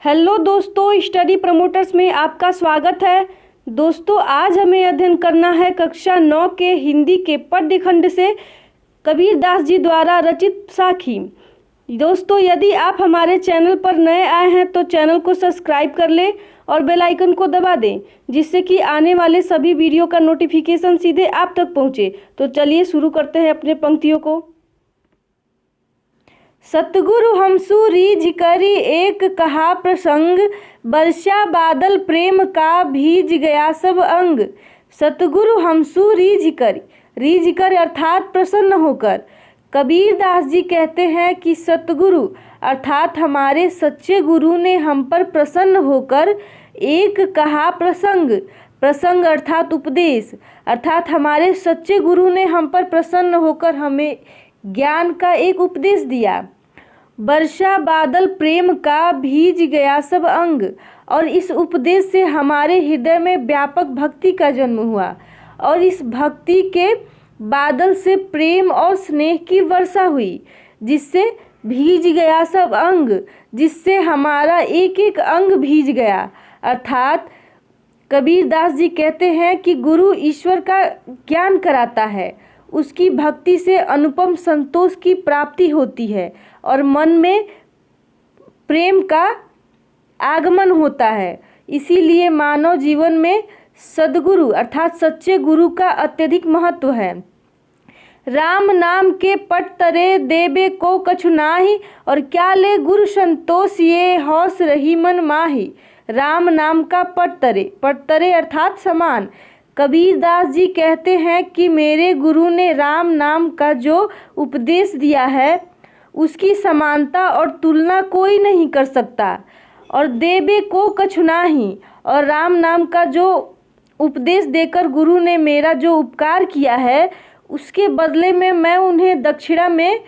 Hello दोस्तों, study promoters में आपका स्वागत है। दोस्तों, आज हमें अध्ययन करना है कक्षा 9 के हिंदी के पद्य खंड से कबीर दास जी द्वारा रचित साखी। दोस्तों, यदि आप हमारे चैनल पर नए आए हैं तो चैनल को सब्सक्राइब कर लें और बेल आइकन को दबा दें, जिससे कि आने वाले सभी वीडियो का नोटिफिकेशन सीधे आप तक पहुंचे। तो चलिए शुरू करते हैं अपने पंक्तियों को। सतगुरु हमसु रीझ करी एक कहा प्रसंग, बरसा बादल प्रेम का भीज गया सब अंग। सतगुरु हमसु रीझ कर अर्थात प्रसन्न होकर। कबीर दास जी कहते हैं कि सतगुरु अर्थात हमारे सच्चे गुरु ने हम पर प्रसन्न होकर एक कहा प्रसंग अर्थात उपदेश, अर्थात हमारे सच्चे गुरु ने हम पर प्रसन्न होकर हमें ज्ञान का एक उपदेश दिया। बरसा बादल प्रेम का भीज गया सब अंग, और इस उपदेश से हमारे हृदय में व्यापक भक्ति का जन्म हुआ और इस भक्ति के बादल से प्रेम और स्नेह की वर्षा हुई, जिससे भीज गया सब अंग, जिससे हमारा एक एक अंग भीज गया। अर्थात कबीर दास जी कहते हैं कि गुरु ईश्वर का ज्ञान कराता है, उसकी भक्ति से अनुपम संतोष की प्राप्ति होती है और मन में प्रेम का आगमन होता है। इसीलिए मानव जीवन में सद्गुरु अर्थात सच्चे गुरु का अत्यधिक महत्व है। राम नाम के पट तरे देबे को कछु नाही, और क्या ले गुरु संतोष ये हौस रही मन माही। राम नाम का पट तरे अर्थात समान। कबीर दास जी कहते हैं कि मेरे गुरु ने राम नाम का जो उपदेश दिया है उसकी समानता और तुलना कोई नहीं कर सकता। और देबे को कछु नाही, और राम नाम का जो उपदेश देकर गुरु ने मेरा जो उपकार किया है उसके बदले में मैं उन्हें दक्षिणा में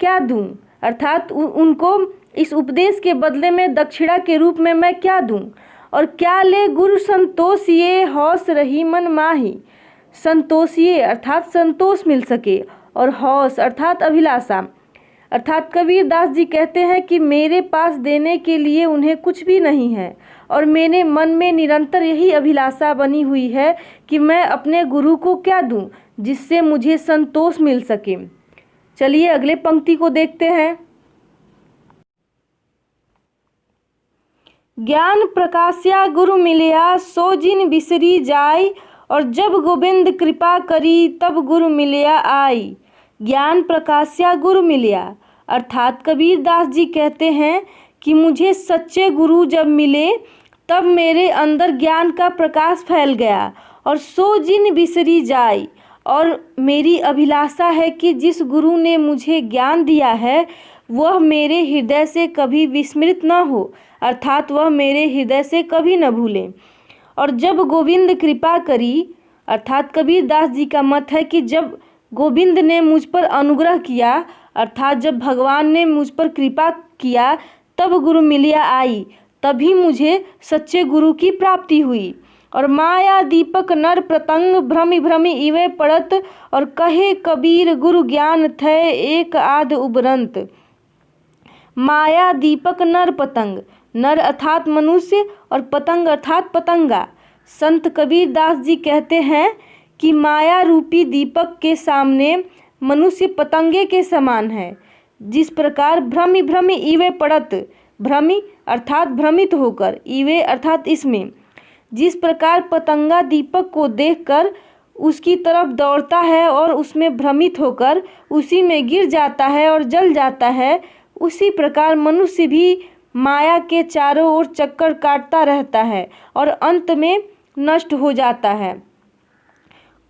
क्या दूं, अर्थात उनको इस उपदेश के बदले में दक्षिणा के रूप में मैं क्या दूं। और क्या ले गुरु संतोष ये हौस रही मन माही। संतोषिए अर्थात संतोष मिल सके, और हौस अर्थात अभिलाषा। अर्थात कबीर दास जी कहते हैं कि मेरे पास देने के लिए उन्हें कुछ भी नहीं है, और मेरे मन में निरंतर यही अभिलाषा बनी हुई है कि मैं अपने गुरु को क्या दूं जिससे मुझे संतोष मिल सके। चलिए अगले पंक्ति को देखते हैं। ज्ञान प्रकाश्या गुरु मिलिया सो जिन बिसरी जाय, और जब गोविंद कृपा करी तब गुरु मिलिया आई। ज्ञान प्रकाश्या गुरु मिलिया अर्थात कबीर दास जी कहते हैं कि मुझे सच्चे गुरु जब मिले तब मेरे अंदर ज्ञान का प्रकाश फैल गया, और सो जिन बिसरी जाय, और मेरी अभिलाषा है कि जिस गुरु ने मुझे ज्ञान दिया है वह मेरे हृदय से कभी विस्मृत न हो, अर्थात वह मेरे हृदय से कभी न भूले। और जब गोविंद कृपा करी अर्थात कबीर दास जी का मत है कि जब गोविंद ने मुझ पर अनुग्रह किया, अर्थात जब भगवान ने मुझ पर कृपा किया तब गुरु मिलिया आई, तभी मुझे सच्चे गुरु की प्राप्ति हुई। और माया दीपक नर प्रतंग भ्रमि भ्रमि इवे पड़त, और कहे कबीर गुरु ज्ञान थे एक आध उबरंत। माया दीपक नर पतंग, नर अर्थात मनुष्य और पतंग अर्थात पतंगा। संत कबीर दास जी कहते हैं कि माया रूपी दीपक के सामने मनुष्य पतंगे के समान है। जिस प्रकार भ्रमि भ्रमि इवे पड़त, भ्रमि अर्थात भ्रमित होकर, इवे अर्थात इसमें, जिस प्रकार पतंगा दीपक को देखकर उसकी तरफ दौड़ता है और उसमें भ्रमित होकर उसी में गिर जाता है और जल जाता है, उसी प्रकार मनुष्य भी माया के चारों ओर चक्कर काटता रहता है और अंत में नष्ट हो जाता है।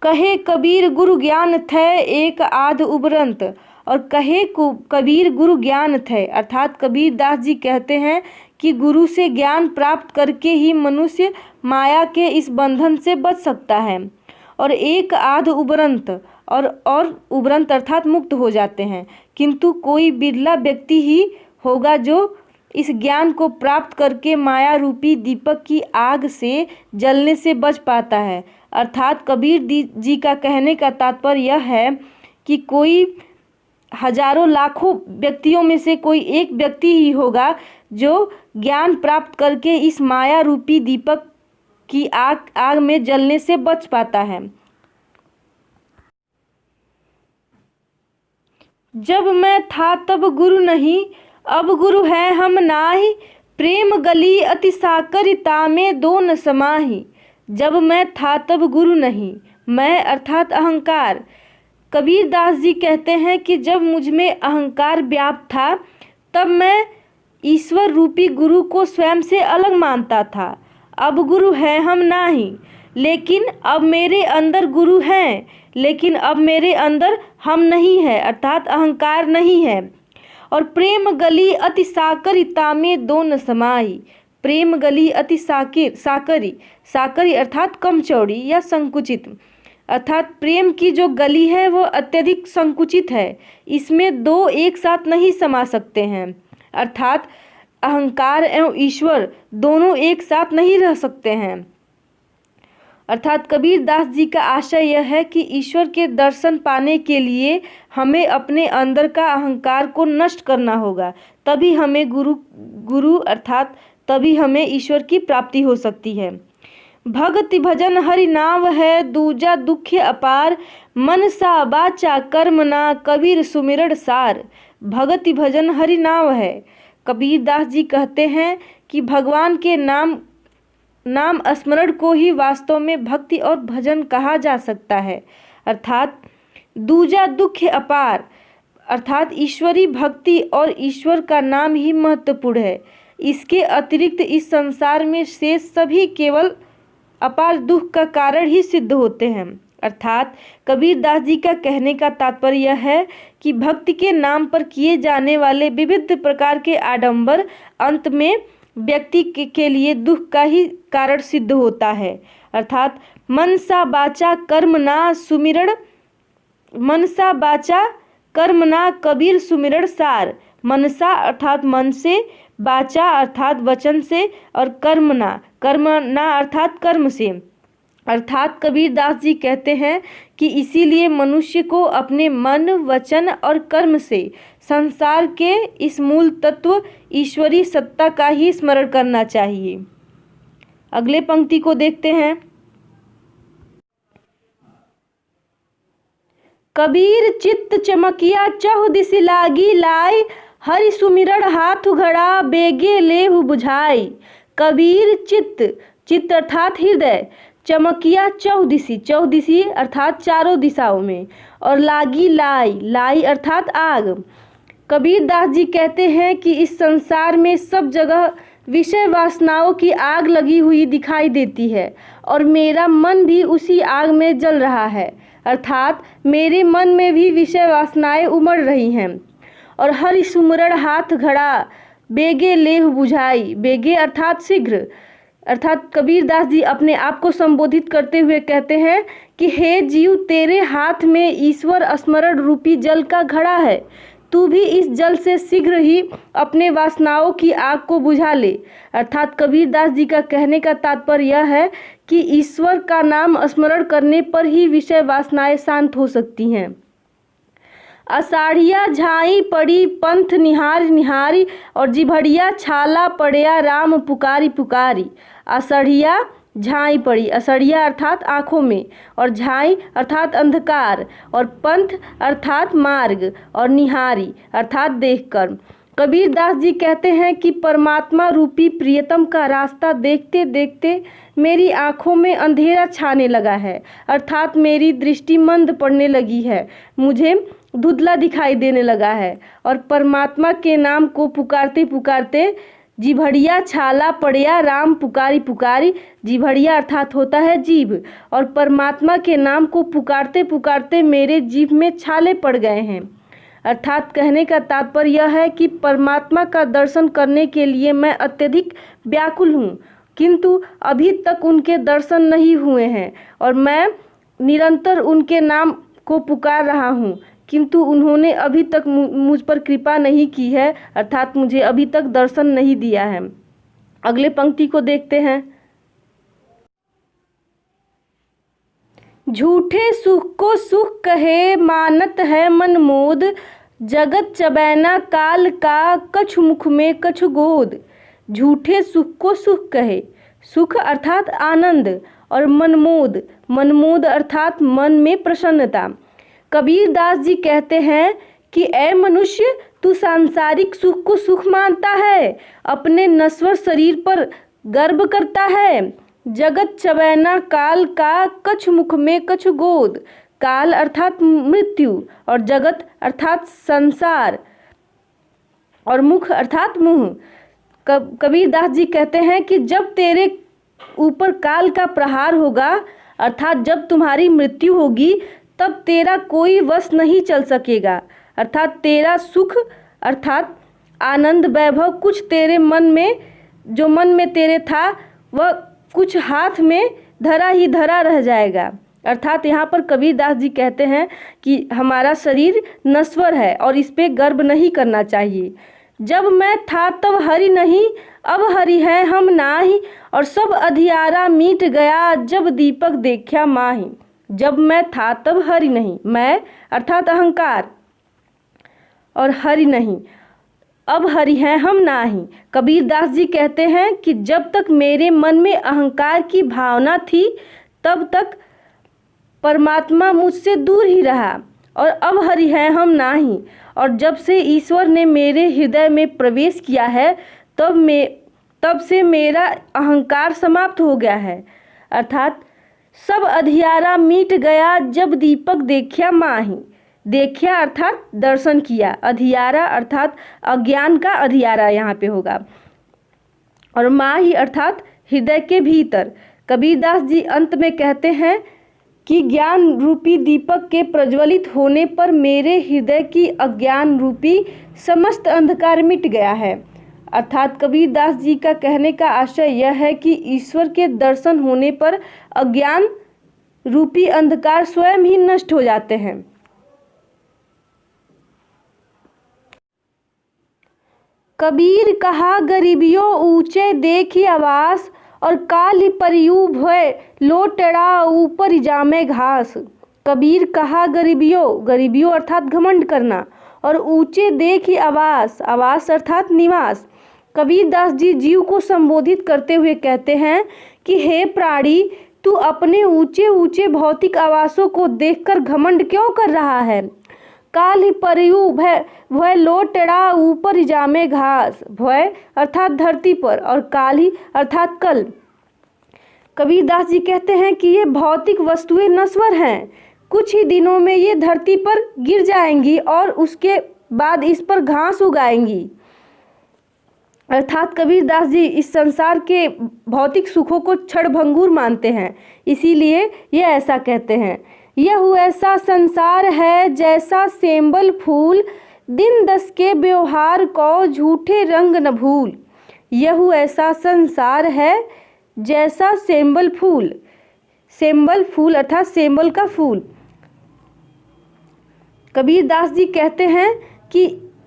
कहे कबीर गुरु ज्ञान थे एक आध उबरंत, और कहे कबीर गुरु ज्ञान थे अर्थात कबीर दास जी कहते हैं कि गुरु से ज्ञान प्राप्त करके ही मनुष्य माया के इस बंधन से बच सकता है, और एक आध उबरंत और उबरंत अर्थात मुक्त हो जाते हैं। किंतु कोई बिरला व्यक्ति ही होगा जो इस ज्ञान को प्राप्त करके माया रूपी दीपक की आग से जलने से बच पाता है। अर्थात कबीर जी का कहने का तात्पर्य यह है कि कोई हजारों लाखों व्यक्तियों में से कोई एक व्यक्ति ही होगा जो ज्ञान प्राप्त करके इस माया रूपी दीपक की आग में जलने से बच पाता है। जब मैं था तब गुरु नहीं, अब गुरु है हम नाहि, प्रेम गली अति साकरिता में दो न समाहि। जब मैं था तब गुरु नहीं, मैं अर्थात अहंकार। कबीर दास जी कहते हैं कि जब मुझ में अहंकार व्याप्त था तब मैं ईश्वर रूपी गुरु को स्वयं से अलग मानता था। अब गुरु है हम नाही, लेकिन अब मेरे अंदर गुरु हैं, लेकिन अब मेरे अंदर हम नहीं है, अर्थात अहंकार नहीं है। और प्रेम गली अति साकरिता में दो न समाही। प्रेम गली अति साकरी, साकरी अर्थात कम चौड़ी या संकुचित, अर्थात प्रेम की जो गली है वो अत्यधिक संकुचित है, इसमें दो एक साथ नहीं समा सकते हैं, अर्थात अहंकार एवं ईश्वर दोनों एक साथ नहीं रह सकते हैं। अर्थात कबीर दास जी का आशय यह है कि ईश्वर के दर्शन पाने के लिए हमें अपने अंदर का अहंकार को नष्ट करना होगा, तभी हमें गुरु अर्थात तभी हमें ईश्वर की प्राप्ति हो सकती है। भक्ति भजन हरि नाम है, दूजा दुख अपार, मन सा बाचा कर्म ना, कबीर सुमिरन सार। भक्ति भजन हरि नाम है। कबीर दास जी कहते हैं कि भगवान के नाम स्मरण को ही वास्तव में भक्ति और भजन कहा जा सकता है। अर्थात दूजा दुख अपार, अर्थात ईश्वरी भक्ति और ईश्वर का नाम ही महत्वपूर्ण है। इसके अतिरिक्त इस संसार में शेष सभी केवल अपार दुख का कारण ही सिद्ध होते हैं। अर्थात कबीर दास जी का कहने का तात्पर्य यह है कि भक्ति के नाम पर किए जाने वाले विविध प्रकार के आडंबर अंत में व्यक्ति के लिए दुख का ही कारण सिद्ध होता है। अर्थात मनसा बाचा कर्म ना सुमिरन, मनसा बाचा कर्म ना, कबीर सुमिरन सार। मनसा अर्थात मन से, बाचा अर्थात वचन से, और कर्म ना अर्थात कर्म से। अर्थात कबीर दास जी कहते हैं कि इसीलिए मनुष्य को अपने मन, वचन और कर्म से संसार के इस मूल तत्व ईश्वरी सत्ता का ही स्मरण करना चाहिए। अगले पंक्ति को देखते हैं। कबीर चित्त चमकिया चहु दिसि लागी लाई, हरि सुमिरन हाथ घड़ा बेगे लेहु बुझाई। कबीर चित्त अर्थात हृदय, चमकिया चौदिशी, चौदिशी अर्थात चारों दिशाओं में, और लागी लाई अर्थात आग। कबीर दास जी कहते हैं कि इस संसार में सब जगह विषय वासनाओं की आग लगी हुई दिखाई देती है और मेरा मन भी उसी आग में जल रहा है, अर्थात मेरे मन में भी विषय वासनाएं उमड़ रही हैं। और हरि सुमिरन हाथ घड़ा बेगे लेहु बुझाई, बेगे अर्थात शीघ्र, अर्थात कबीर दास जी अपने आप को संबोधित करते हुए कहते हैं कि हे जीव, तेरे हाथ में ईश्वर स्मरण रूपी जल का घड़ा है, तू भी इस जल से शीघ्र ही अपने वासनाओं की आग को बुझा ले। अर्थात कबीर दास जी का कहने का तात्पर्य यह है कि ईश्वर का नाम स्मरण करने पर ही विषय वासनाएं शांत हो सकती हैं। अषाढ़िया झाई पड़ी पंथ निहारी निहारी, और जिभड़िया छाला पड़या राम पुकारी पुकारी। अषढ़िया झाई पड़ी, अषढ़िया अर्थात आँखों में, और झाई अर्थात अंधकार, और पंथ अर्थात मार्ग, और निहारी अर्थात देखकर। कबीर दास जी कहते हैं कि परमात्मा रूपी प्रियतम का रास्ता देखते देखते मेरी आँखों में अंधेरा छाने लगा है, अर्थात मेरी दृष्टि मंद पड़ने लगी है, मुझे धुंधला दिखाई देने लगा है। और परमात्मा के नाम को पुकारते पुकारते जिभड़िया छाला पड़या राम पुकारी पुकारी, जिभड़िया अर्थात होता है जीभ, और परमात्मा के नाम को पुकारते पुकारते मेरे जीभ में छाले पड़ गए हैं। अर्थात कहने का तात्पर्य यह है कि परमात्मा का दर्शन करने के लिए मैं अत्यधिक व्याकुल हूँ, किंतु अभी तक उनके दर्शन नहीं हुए हैं, और मैं निरंतर उनके नाम को पुकार रहा हूँ, किंतु उन्होंने अभी तक मुझ पर कृपा नहीं की है, अर्थात मुझे अभी तक दर्शन नहीं दिया है। अगले पंक्ति को देखते हैं। झूठे सुख को सुख कहे मानत है मन मोद, जगत चबैना काल का, कछु मुख में कछु गोद। झूठे सुख को सुख कहे, सुख अर्थात आनंद, और मनमोद, मनमोद अर्थात मन में प्रसन्नता। कबीर दास जी कहते हैं कि ऐ मनुष्य, तू सांसारिक सुख को सुख मानता है, अपने नश्वर शरीर पर गर्व करता है। जगत चबैना काल का, कछु मुख में कछु गोद। काल अर्थात मृत्यु, और जगत अर्थात संसार, और मुख अर्थात मुंह। कबीर दास जी कहते हैं कि जब तेरे ऊपर काल का प्रहार होगा, अर्थात जब तुम्हारी मृत्यु होगी, तब तेरा कोई वश नहीं चल सकेगा। अर्थात तेरा सुख अर्थात आनंद वैभव कुछ तेरे मन में, जो मन में तेरे था, वह कुछ हाथ में धरा ही धरा रह जाएगा। अर्थात यहाँ पर कबीर दास जी कहते हैं कि हमारा शरीर नश्वर है और इस पे गर्व नहीं करना चाहिए। जब मैं था तब हरि नहीं, अब हरि है हम नाही, और सब अधियारा मीट गया, जब दीपक देखा माही। जब मैं था तब हरि नहीं, मैं अर्थात अहंकार, और हरि नहीं, अब हरि हैं हम नाही। कबीर दास जी कहते हैं कि जब तक मेरे मन में अहंकार की भावना थी, तब तक परमात्मा मुझसे दूर ही रहा, और अब हरि हैं हम नाही। और जब से ईश्वर ने मेरे हृदय में प्रवेश किया है, तब से मेरा अहंकार समाप्त हो गया है। अर्थात सब अधियारा मीट गया, जब दीपक देखा माही। देखा अर्थात दर्शन किया, अधियारा अर्थात अज्ञान का अधियारा यहाँ पे होगा, और माही अर्थात हृदय के भीतर। कबीरदास जी अंत में कहते हैं कि ज्ञान रूपी दीपक के प्रज्वलित होने पर मेरे हृदय की अज्ञान रूपी समस्त अंधकार मिट गया है। अर्थात कबीरदास जी का कहने का आशय यह है कि ईश्वर के दर्शन होने पर अज्ञान रूपी अंधकार स्वयं ही नष्ट हो जाते हैं। कबीर कहा गरीबियों ऊंचे देखी आवास, और काली परियू भय लोटड़ा ऊपर जामे घास। कबीर कहा गरीबियों, गरीबियों अर्थात घमंड करना, और ऊंचे देखी आवास, आवास अर्थात निवास। कबीरदास जी जीव को संबोधित करते हुए कहते हैं कि हे प्राणी, तू अपने ऊंचे ऊंचे भौतिक आवासों को देखकर घमंड क्यों कर रहा है। काल ही परियु भय लोटड़ा ऊपर जामे घास। भय अर्थात धरती पर, और काल ही अर्थात कल। कबीरदास जी कहते हैं कि ये भौतिक वस्तुएं नश्वर हैं, कुछ ही दिनों में ये धरती पर गिर जाएंगी और उसके बाद इस पर घास उगाएंगी। अर्थात कबीरदास जी इस संसार के भौतिक सुखों को क्षणभंगुर मानते हैं, इसीलिए ये ऐसा कहते हैं। यह ऐसा संसार है जैसा सेंबल फूल, दिन दस के व्यवहार को झूठे रंग न भूल। यह ऐसा संसार है जैसा सेंबल फूल, सेंबल फूल अर्थात सेंबल का फूल। कबीरदास जी कहते हैं कि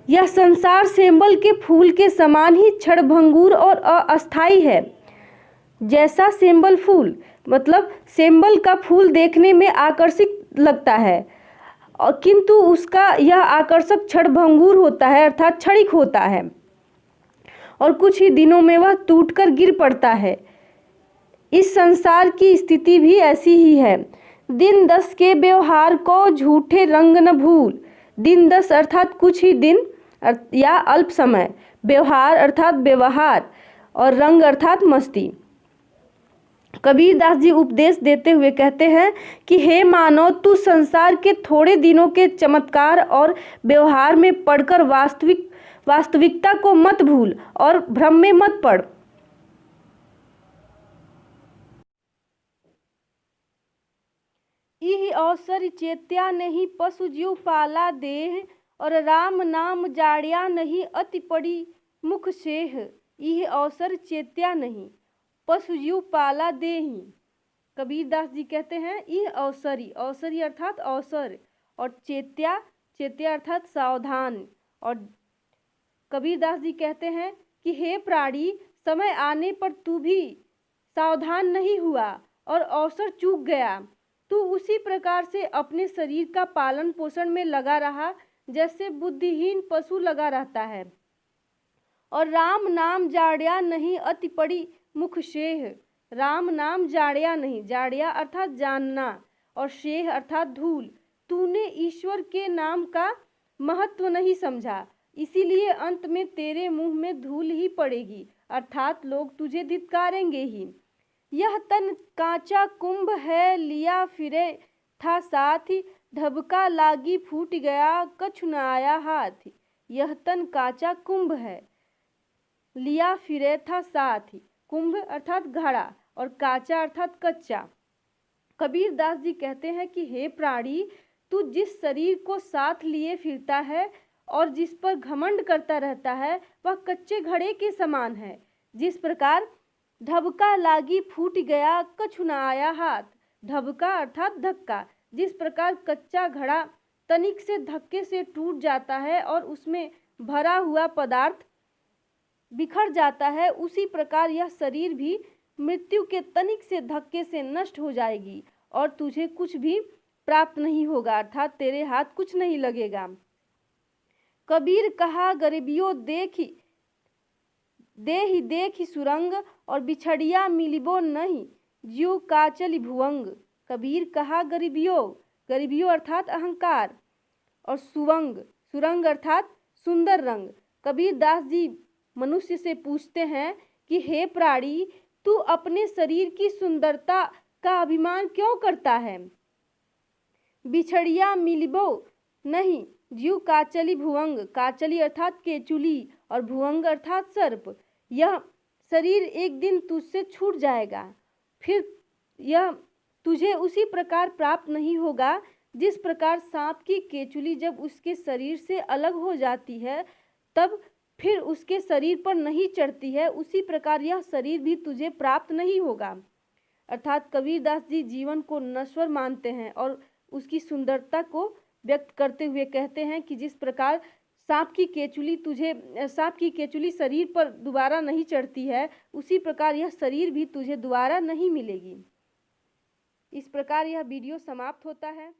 यह संसार सेंबल के फूल के समान ही क्षणभंगुर और अस्थायी है। जैसा सेंबल फूल मतलब सेंबल का फूल देखने में आकर्षक लगता है, और किंतु उसका यह आकर्षक क्षणभंगुर होता है अर्थात क्षणिक होता है, और कुछ ही दिनों में वह टूटकर गिर पड़ता है। इस संसार की स्थिति भी ऐसी ही है। दिन दस के व्यवहार को झूठे रंग न भूल। दिन दस अर्थात कुछ ही दिन या अल्प समय, व्यवहार अर्थात व्यवहार, और रंग अर्थात मस्ती। कबीरदास जी उपदेश देते हुए कहते हैं कि हे मानव, तू संसार के थोड़े दिनों के चमत्कार और व्यवहार में पड़कर वास्तविकता को मत भूल और भ्रम में मत पड़। इह अवसर चेत्या नहीं पशु जीव पाला देह, और राम नाम जाड़िया नहीं अति पड़ी मुख सेह। इह अवसर चेत्या नहीं पशु जीव पाला देहि। कबीरदास जी कहते हैं यह अवसरी, अवसरी अर्थात अवसर, और चेत्या, चेत्या अर्थात सावधान। और कबीरदास जी कहते हैं कि हे प्राणी, समय आने पर तू भी सावधान नहीं हुआ और अवसर चूक गया। तू उसी प्रकार से अपने शरीर का पालन पोषण में लगा रहा जैसे बुद्धिहीन पशु लगा रहता है। और राम नाम जाड़या नहीं अति पड़ी मुख शेह। राम नाम जाड़या नहीं, जाड़या अर्थात जानना और शेह अर्थात धूल। तूने ईश्वर के नाम का महत्व नहीं समझा, इसीलिए अंत में तेरे मुंह में धूल ही पड़ेगी, अर्थात लोग तुझे धिक्कारेंगे ही। यह तन कांचा कुंभ है, लिया फिरे था साथ ही, ढबका लागी फूट गया कछु न आया हाथ। यह तन कांचा कुंभ है, लिया फिरे था साथ ही, कुंभ अर्थात घड़ा और कांचा अर्थात कच्चा। कबीर दास जी कहते हैं कि हे प्राणी, तू जिस शरीर को साथ लिए फिरता है और जिस पर घमंड करता रहता है वह कच्चे घड़े के समान है। जिस प्रकार ढबका लागी फूट गया कछु न आया हाथ, ढबका अर्थात धक्का, जिस प्रकार कच्चा घड़ा तनिक से धक्के से टूट जाता है और उसमें भरा हुआ पदार्थ बिखर जाता है, उसी प्रकार यह शरीर भी मृत्यु के तनिक से धक्के से नष्ट हो जाएगी और तुझे कुछ भी प्राप्त नहीं होगा, अर्थात तेरे हाथ कुछ नहीं लगेगा। कबीर कहा गरीबियों देखी देहि देखी सुरंग, और बिछड़िया मिलिबो नहीं ज्यों काचली भुवंग। कबीर कहा गरीबियों, गरीबियों अर्थात अहंकार, और सुवंग, सुरंग अर्थात सुंदर रंग। कबीर दास जी मनुष्य से पूछते हैं कि हे प्राणी, तू अपने शरीर की सुंदरता का अभिमान क्यों करता है? बिछड़िया मिलिबो नहीं ज्यों काचली भुवंग, काचली अर्थात केचुली और भुवंग अर्थात सर्प। यह शरीर एक दिन तुझसे छूट जाएगा, फिर यह तुझे उसी प्रकार प्राप्त नहीं होगा जिस प्रकार सांप की केचुली जब उसके शरीर से अलग हो जाती है तब फिर उसके शरीर पर नहीं चढ़ती है, उसी प्रकार यह शरीर भी तुझे प्राप्त नहीं होगा। अर्थात कबीरदास जी जीवन को नश्वर मानते हैं और उसकी सुंदरता को व्यक्त करते हुए कहते हैं कि जिस प्रकार सांप की केचुली शरीर पर दोबारा नहीं चढ़ती है, उसी प्रकार यह शरीर भी तुझे दोबारा नहीं मिलेगी। इस प्रकार यह वीडियो समाप्त होता है।